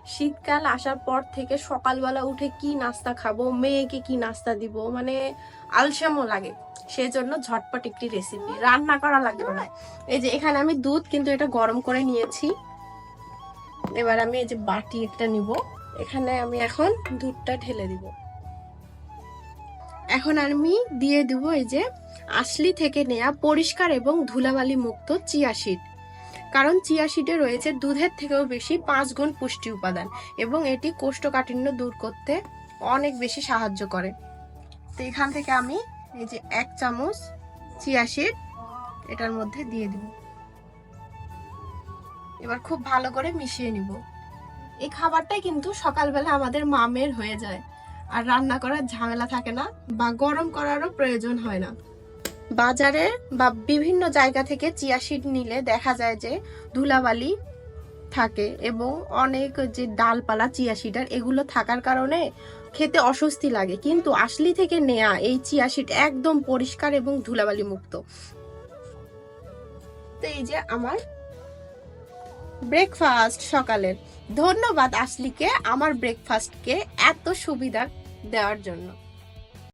শীতকাল আসার পর থেকে সকালবেলা উঠে কি নাস্তা খাবো, মেয়েকে কি নাস্তা দিব, মানে আলসেমও লাগে। সেজন্য ঝটপট একটি রেসিপি, রান্না করা লাগবে না। এই যে এখানে আমি দুধ কিন্তু এটা গরম করে নিয়েছি। এবার আমি এই যে বাটি একটা নিব, এখানে আমি এখন দুধটা ঢেলে দিব। এখন আমি দিয়ে দিব এই যে আশলি থেকে নেয়া পরিষ্কার এবং ধুলাবালি মুক্ত চিয়া সিড। কারণ চিয়া সিডে রয়েছে দুধের থেকেও বেশি 5 গুণ পুষ্টি উপাদান এবং এটি কোষ্ঠকাঠিন্য দূর করতে অনেক বেশি সাহায্য করে। তো এখান থেকে আমি এই যে 1 চামচ চিয়া সিড এটার মধ্যে দিয়ে দিব। এবার খুব ভালো করে মিশিয়ে নিব। এই খাবারটাই কিন্তু সকালবেলা আমাদের মামের হয়ে যায়, আর রান্না করার ঝামেলা থাকে না বা গরম করারও প্রয়োজন হয় না। বাজারে বা বিভিন্ন জায়গা থেকে চিয়া সিড নিলে দেখা যায় যে ধুলাবালি থাকে এবং অনেক যে ডালপালা চিয়া সিডার এগুলো থাকার কারণে খেতে অস্বস্তি লাগে, কিন্তু আশলি থেকে নেয়া এই চিয়া সিড একদম পরিষ্কার এবং ধুলাবালি মুক্ত। তো এই যে আমার ব্রেকফাস্ট সকালের। ধন্যবাদ আশলিকে আমার ব্রেকফাস্টকে এত সুবিধা দেওয়ার জন্য।